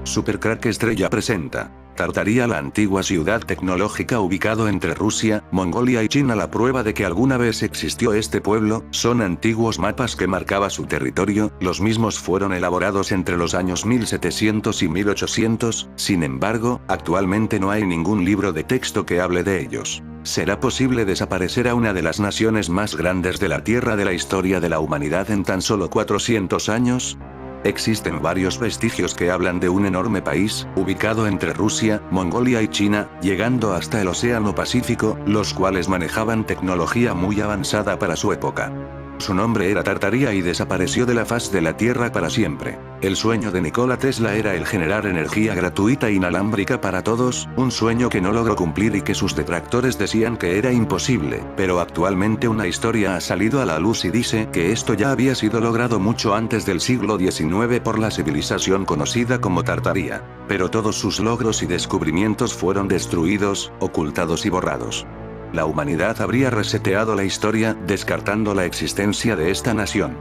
Supercrack Estrella presenta Tartaria, la antigua ciudad tecnológica ubicado entre Rusia, Mongolia y China. La prueba de que alguna vez existió este pueblo, son antiguos mapas que marcaba su territorio, los mismos fueron elaborados entre los años 1700 y 1800, sin embargo, actualmente no hay ningún libro de texto que hable de ellos. ¿Será posible desaparecer a una de las naciones más grandes de la Tierra de la historia de la humanidad en tan solo 400 años? Existen varios vestigios que hablan de un enorme país, ubicado entre Rusia, Mongolia y China, llegando hasta el Océano Pacífico, los cuales manejaban tecnología muy avanzada para su época. Su nombre era Tartaria y desapareció de la faz de la Tierra para siempre. El sueño de Nikola Tesla era el generar energía gratuita e inalámbrica para todos, un sueño que no logró cumplir y que sus detractores decían que era imposible, pero actualmente una historia ha salido a la luz y dice que esto ya había sido logrado mucho antes del siglo XIX por la civilización conocida como Tartaria. Pero todos sus logros y descubrimientos fueron destruidos, ocultados y borrados. La humanidad habría reseteado la historia, descartando la existencia de esta nación.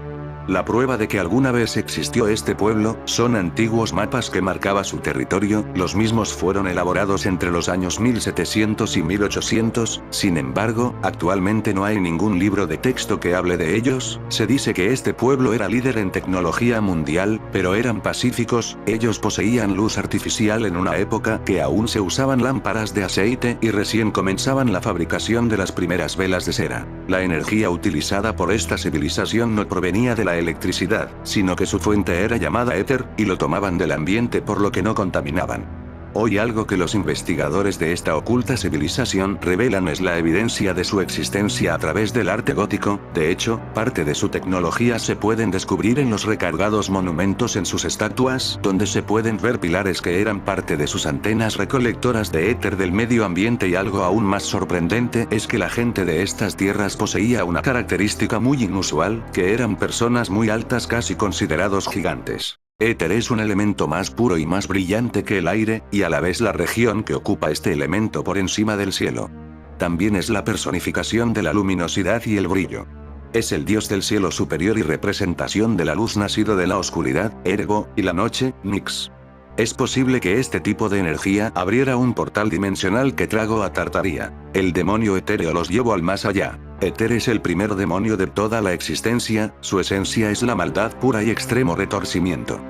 La prueba de que alguna vez existió este pueblo, son antiguos mapas que marcaba su territorio, los mismos fueron elaborados entre los años 1700 y 1800, sin embargo, actualmente no hay ningún libro de texto que hable de ellos. Se dice que este pueblo era líder en tecnología mundial, pero eran pacíficos, ellos poseían luz artificial en una época que aún se usaban lámparas de aceite y recién comenzaban la fabricación de las primeras velas de cera. La energía utilizada por esta civilización no provenía de la electricidad, sino que su fuente era llamada éter, y lo tomaban del ambiente por lo que no contaminaban. Hoy algo que los investigadores de esta oculta civilización revelan es la evidencia de su existencia a través del arte gótico. De hecho, parte de su tecnología se pueden descubrir en los recargados monumentos en sus estatuas, donde se pueden ver pilares que eran parte de sus antenas recolectoras de éter del medio ambiente, y algo aún más sorprendente es que la gente de estas tierras poseía una característica muy inusual, que eran personas muy altas, casi considerados gigantes. Éter es un elemento más puro y más brillante que el aire, y a la vez la región que ocupa este elemento por encima del cielo. También es la personificación de la luminosidad y el brillo. Es el dios del cielo superior y representación de la luz nacido de la oscuridad, ergo, y la noche, Nix. Es posible que este tipo de energía abriera un portal dimensional que tragó a Tartaria. El demonio etéreo los llevó al más allá. Éter es el primer demonio de toda la existencia, su esencia es la maldad pura y extremo retorcimiento.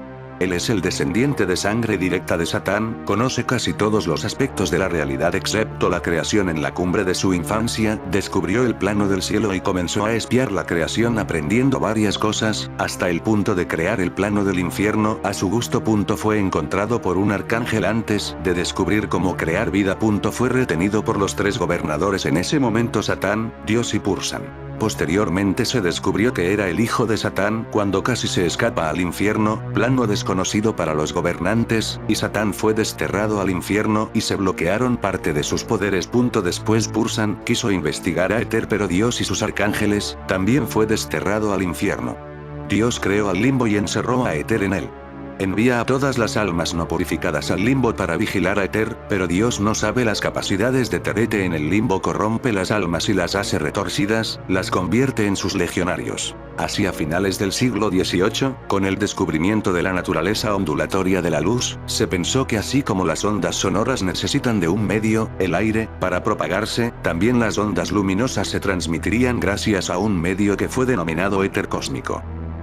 Él es el descendiente de sangre directa de Satán, conoce casi todos los aspectos de la realidad excepto la creación. En la cumbre de su infancia, descubrió el plano del cielo y comenzó a espiar la creación aprendiendo varias cosas, hasta el punto de crear el plano del infierno a su gusto. Fue encontrado por un arcángel antes de descubrir cómo crear vida. Fue retenido por los tres gobernadores en ese momento: Satán, Dios y Pursan. Posteriormente se descubrió que era el hijo de Satán cuando casi se escapa al infierno, plano desconocido para los gobernantes, y Satán fue desterrado al infierno y se bloquearon parte de sus poderes. Después Pursan quiso investigar a Éter, pero Dios y sus arcángeles también fue desterrado al infierno. Dios creó al limbo y encerró a Éter en él. Envía a todas las almas no purificadas al limbo para vigilar a Éter, pero Dios no sabe las capacidades de Éter en el limbo, corrompe las almas y las hace retorcidas, las convierte en sus legionarios. Hacia finales del siglo XVIII, con el descubrimiento de la naturaleza ondulatoria de la luz, se pensó que así como las ondas sonoras necesitan de un medio, el aire, para propagarse, también las ondas luminosas se transmitirían gracias a un medio que fue denominado éter cósmico.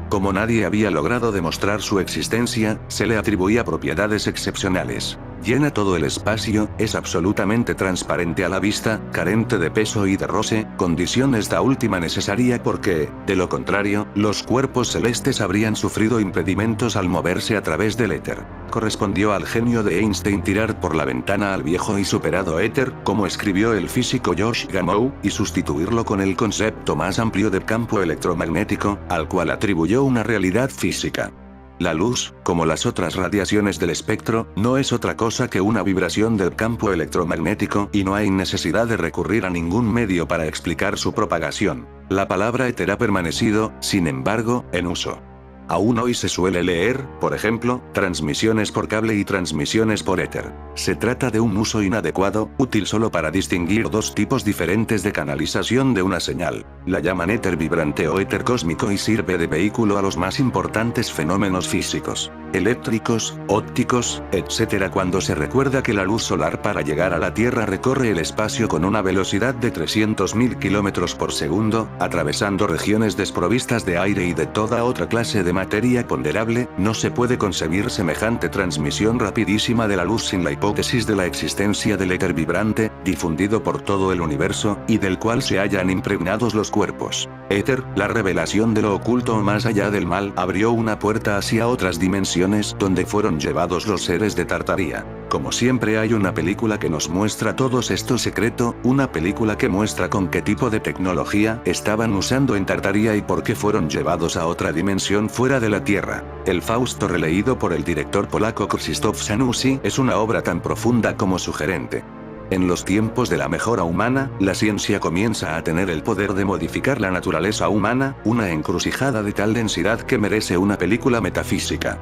Como nadie había logrado demostrar su existencia, se le atribuía propiedades excepcionales. Llena todo el espacio, es absolutamente transparente a la vista, carente de peso y de roce, condición esta última necesaria porque, de lo contrario, los cuerpos celestes habrían sufrido impedimentos al moverse a través del éter. Correspondió al genio de Einstein tirar por la ventana al viejo y superado éter, como escribió el físico George Gamow, y sustituirlo con el concepto más amplio de campo electromagnético, al cual atribuyó una realidad física. La luz, como las otras radiaciones del espectro, no es otra cosa que una vibración del campo electromagnético, y no hay necesidad de recurrir a ningún medio para explicar su propagación. La palabra éter ha permanecido, sin embargo, en uso. Aún hoy se suele leer, por ejemplo, transmisiones por cable y transmisiones por éter. Se trata de un uso inadecuado, útil solo para distinguir dos tipos diferentes de canalización de una señal. La llaman éter vibrante o éter cósmico y sirve de vehículo a los más importantes fenómenos físicos. eléctricos, ópticos, etc. Cuando se recuerda que la luz solar para llegar a la Tierra recorre el espacio con una velocidad de 300.000 km por segundo, atravesando regiones desprovistas de aire y de toda otra clase de materia ponderable, no se puede concebir semejante transmisión rapidísima de la luz sin la hipótesis de la existencia del éter vibrante, difundido por todo el universo, y del cual se hayan impregnados los cuerpos. Éter, la revelación de lo oculto más allá del mal, abrió una puerta hacia otras dimensiones donde fueron llevados los seres de Tartaria. Como siempre hay una película que nos muestra todos estos secretos, una película que muestra con qué tipo de tecnología estaban usando en Tartaria y por qué fueron llevados a otra dimensión fuera de la Tierra. El Fausto releído por el director polaco Krzysztof Zanussi es una obra tan profunda como sugerente. En los tiempos de la mejora humana, la ciencia comienza a tener el poder de modificar la naturaleza humana, una encrucijada de tal densidad que merece una película metafísica.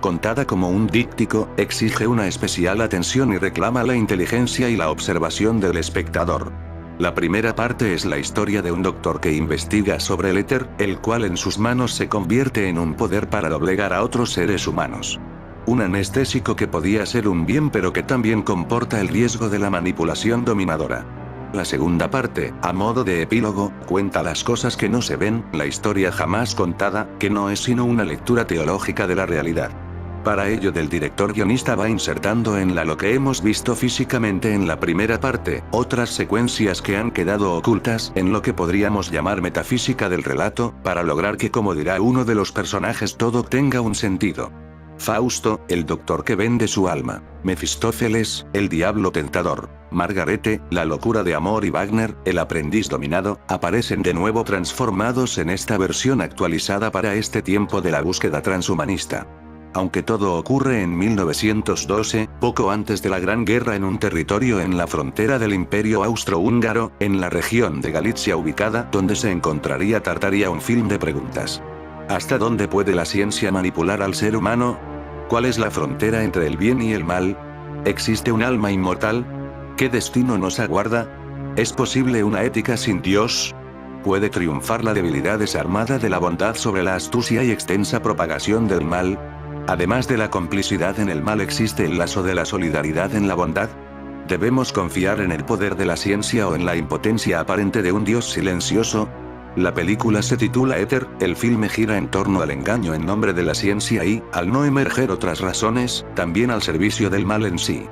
Contada como un díptico, exige una especial atención y reclama la inteligencia y la observación del espectador. La primera parte es la historia de un doctor que investiga sobre el éter, el cual en sus manos se convierte en un poder para doblegar a otros seres humanos. Un anestésico que podía ser un bien pero que también comporta el riesgo de la manipulación dominadora. La segunda parte, a modo de epílogo, cuenta las cosas que no se ven, la historia jamás contada, que no es sino una lectura teológica de la realidad. Para ello del director guionista va insertando en lo que hemos visto físicamente en la primera parte, otras secuencias que han quedado ocultas en lo que podríamos llamar metafísica del relato, para lograr que, como dirá uno de los personajes, todo tenga un sentido. Fausto, el doctor que vende su alma. Mefistófeles, el diablo tentador. Margarete, la locura de amor y Wagner, el aprendiz dominado, aparecen de nuevo transformados en esta versión actualizada para este tiempo de la búsqueda transhumanista. Aunque todo ocurre en 1912, poco antes de la Gran Guerra en un territorio en la frontera del Imperio Austrohúngaro, en la región de Galicia ubicada donde se encontraría Tartaria, un film de preguntas. ¿Hasta dónde puede la ciencia manipular al ser humano? ¿Cuál es la frontera entre el bien y el mal? ¿Existe un alma inmortal? ¿Qué destino nos aguarda? ¿Es posible una ética sin Dios? ¿Puede triunfar la debilidad desarmada de la bondad sobre la astucia y extensa propagación del mal? Además de la complicidad en el mal, ¿existe el lazo de la solidaridad en la bondad? ¿Debemos confiar en el poder de la ciencia o en la impotencia aparente de un Dios silencioso? La película se titula Éter, el filme gira en torno al engaño en nombre de la ciencia y, al no emerger otras razones, también al servicio del mal en sí.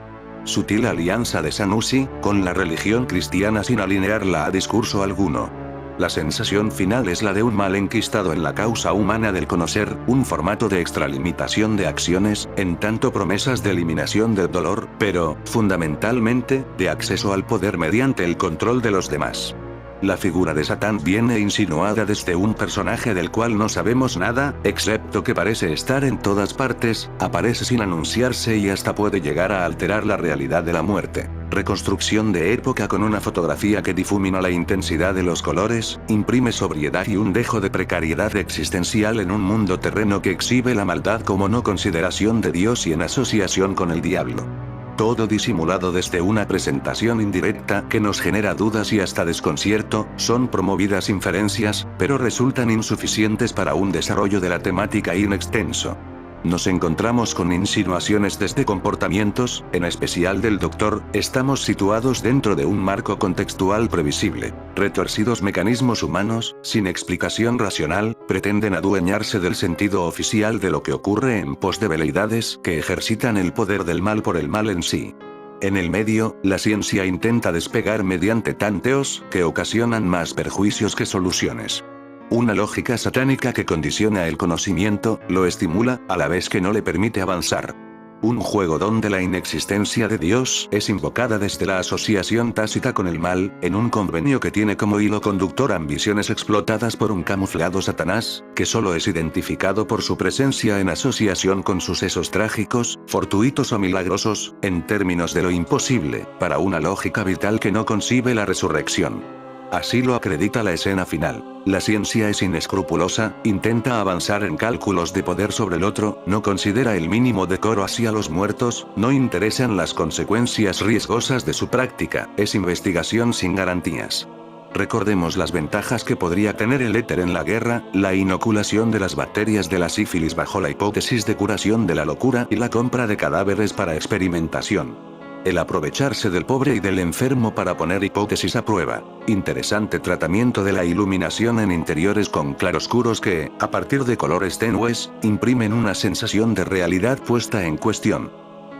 Sutil alianza de Zanussi, con la religión cristiana sin alinearla a discurso alguno. La sensación final es la de un mal enquistado en la causa humana del conocer, un formato de extralimitación de acciones, en tanto promesas de eliminación del dolor, pero, fundamentalmente, de acceso al poder mediante el control de los demás. La figura de Satán viene insinuada desde un personaje del cual no sabemos nada, excepto que parece estar en todas partes, aparece sin anunciarse y hasta puede llegar a alterar la realidad de la muerte. Reconstrucción de época con una fotografía que difumina la intensidad de los colores, imprime sobriedad y un dejo de precariedad existencial en un mundo terreno que exhibe la maldad como no consideración de Dios y en asociación con el diablo. Todo disimulado desde una presentación indirecta que nos genera dudas y hasta desconcierto, son promovidas inferencias, pero resultan insuficientes para un desarrollo de la temática inextenso. Nos encontramos con insinuaciones desde comportamientos, en especial del doctor, estamos situados dentro de un marco contextual previsible. Retorcidos mecanismos humanos, sin explicación racional, pretenden adueñarse del sentido oficial de lo que ocurre en pos de veleidades que ejercitan el poder del mal por el mal en sí. En el medio, la ciencia intenta despegar mediante tanteos que ocasionan más perjuicios que soluciones. Una lógica satánica que condiciona el conocimiento, lo estimula, a la vez que no le permite avanzar. Un juego donde la inexistencia de Dios es invocada desde la asociación tácita con el mal, en un convenio que tiene como hilo conductor ambiciones explotadas por un camuflado Satanás, que solo es identificado por su presencia en asociación con sucesos trágicos, fortuitos o milagrosos, en términos de lo imposible, para una lógica vital que no concibe la resurrección. Así lo acredita la escena final. La ciencia es inescrupulosa, intenta avanzar en cálculos de poder sobre el otro, no considera el mínimo decoro hacia los muertos, no interesan las consecuencias riesgosas de su práctica, es investigación sin garantías. Recordemos las ventajas que podría tener el éter en la guerra, la inoculación de las bacterias de la sífilis bajo la hipótesis de curación de la locura y la compra de cadáveres para experimentación. El aprovecharse del pobre y del enfermo para poner hipótesis a prueba. Interesante tratamiento de la iluminación en interiores con claroscuros que, a partir de colores tenues, imprimen una sensación de realidad puesta en cuestión.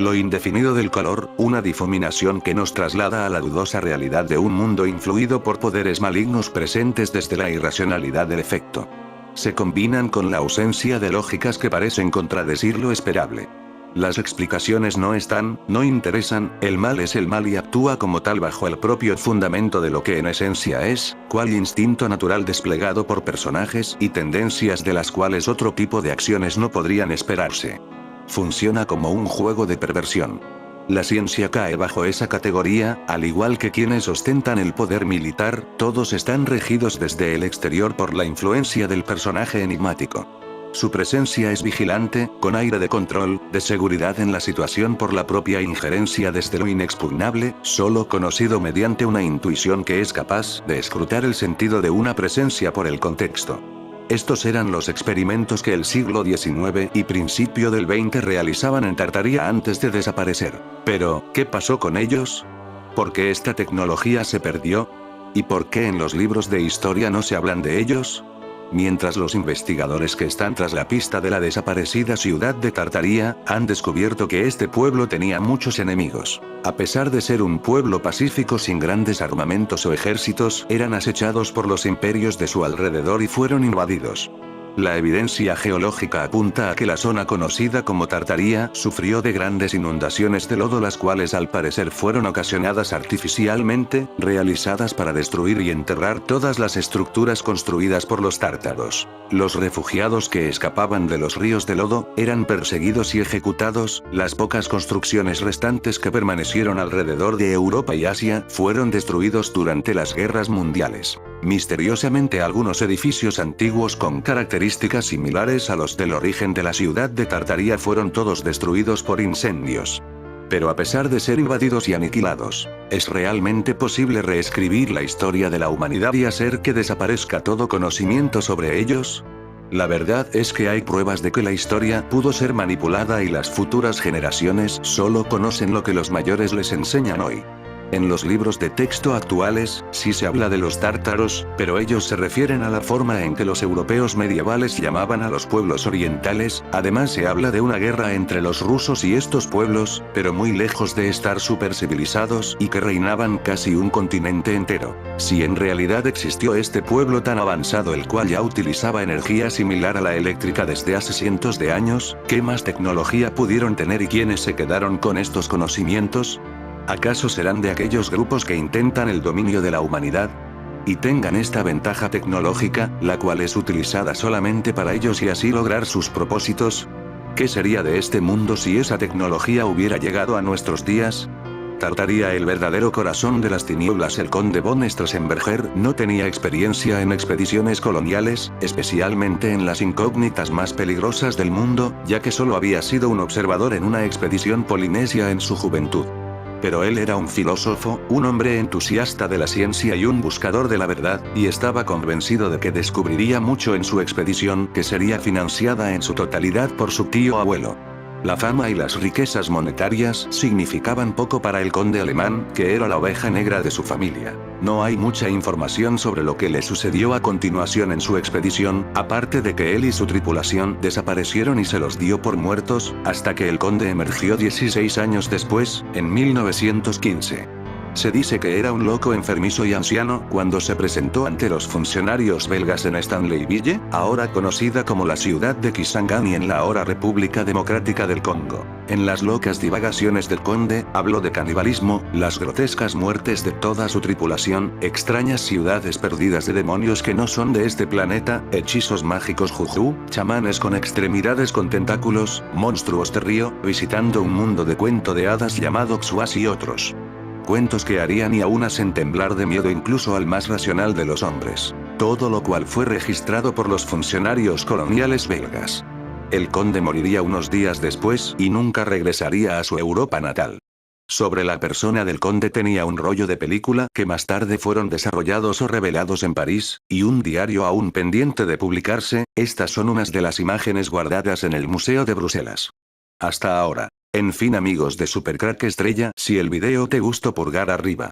Lo indefinido del color, una difuminación que nos traslada a la dudosa realidad de un mundo influido por poderes malignos presentes desde la irracionalidad del efecto. Se combinan con la ausencia de lógicas que parecen contradecir lo esperable. Las explicaciones no están, no interesan, el mal es el mal y actúa como tal bajo el propio fundamento de lo que en esencia es, cual instinto natural desplegado por personajes y tendencias de las cuales otro tipo de acciones no podrían esperarse. Funciona como un juego de perversión. La ciencia cae bajo esa categoría, al igual que quienes ostentan el poder militar, todos están regidos desde el exterior por la influencia del personaje enigmático. Su presencia es vigilante, con aire de control, de seguridad en la situación por la propia injerencia desde lo inexpugnable, solo conocido mediante una intuición que es capaz de escrutar el sentido de una presencia por el contexto. Estos eran los experimentos que el siglo XIX y principio del XX realizaban en Tartaria antes de desaparecer. Pero, ¿qué pasó con ellos? ¿Por qué esta tecnología se perdió? ¿Y por qué en los libros de historia no se hablan de ellos? Mientras los investigadores que están tras la pista de la desaparecida ciudad de Tartaria, han descubierto que este pueblo tenía muchos enemigos. A pesar de ser un pueblo pacífico sin grandes armamentos o ejércitos, eran acechados por los imperios de su alrededor y fueron invadidos. La evidencia geológica apunta a que la zona conocida como Tartaria sufrió de grandes inundaciones de lodo, las cuales al parecer fueron ocasionadas artificialmente, realizadas para destruir y enterrar todas las estructuras construidas por los tártaros. Los refugiados que escapaban de los ríos de lodo eran perseguidos y ejecutados, las pocas construcciones restantes que permanecieron alrededor de Europa y Asia fueron destruidos durante las guerras mundiales. Misteriosamente algunos edificios antiguos con características similares a los del origen de la ciudad de Tartaria fueron todos destruidos por incendios. Pero a pesar de ser invadidos y aniquilados, ¿es realmente posible reescribir la historia de la humanidad y hacer que desaparezca todo conocimiento sobre ellos? La verdad es que hay pruebas de que la historia pudo ser manipulada y las futuras generaciones solo conocen lo que los mayores les enseñan hoy. En los libros de texto actuales, sí se habla de los tártaros, pero ellos se refieren a la forma en que los europeos medievales llamaban a los pueblos orientales. Además se habla de una guerra entre los rusos y estos pueblos, pero muy lejos de estar supercivilizados y que reinaban casi un continente entero. Si en realidad existió este pueblo tan avanzado el cual ya utilizaba energía similar a la eléctrica desde hace cientos de años, ¿qué más tecnología pudieron tener y quiénes se quedaron con estos conocimientos? ¿Acaso serán de aquellos grupos que intentan el dominio de la humanidad? Y tengan esta ventaja tecnológica, la cual es utilizada solamente para ellos y así lograr sus propósitos. ¿Qué sería de este mundo si esa tecnología hubiera llegado a nuestros días? Tartaria, el verdadero corazón de las tinieblas. El conde von Strassenberger no tenía experiencia en expediciones coloniales, especialmente en las incógnitas más peligrosas del mundo, ya que solo había sido un observador en una expedición polinesia en su juventud. Pero él era un filósofo, un hombre entusiasta de la ciencia y un buscador de la verdad, y estaba convencido de que descubriría mucho en su expedición, que sería financiada en su totalidad por su tío abuelo. La fama y las riquezas monetarias significaban poco para el conde alemán, que era la oveja negra de su familia. No hay mucha información sobre lo que le sucedió a continuación en su expedición, aparte de que él y su tripulación desaparecieron y se los dio por muertos, hasta que el conde emergió 16 años después, en 1915. Se dice que era un loco enfermizo y anciano cuando se presentó ante los funcionarios belgas en Stanleyville, ahora conocida como la ciudad de Kisangani en la ahora República Democrática del Congo. En las locas divagaciones del conde, habló de canibalismo, las grotescas muertes de toda su tripulación, extrañas ciudades perdidas de demonios que no son de este planeta, hechizos mágicos juju, chamanes con extremidades con tentáculos, monstruos de río, visitando un mundo de cuento de hadas llamado Xuas y otros. Cuentos que harían y aún hacen temblar de miedo incluso al más racional de los hombres. Todo lo cual fue registrado por los funcionarios coloniales belgas. El conde moriría unos días después y nunca regresaría a su Europa natal. Sobre la persona del conde tenía un rollo de película que más tarde fueron desarrollados o revelados en París, y un diario aún pendiente de publicarse. Estas son unas de las imágenes guardadas en el Museo de Bruselas. Hasta ahora. En fin amigos de Supercrack Estrella, si el video te gustó pulgar arriba.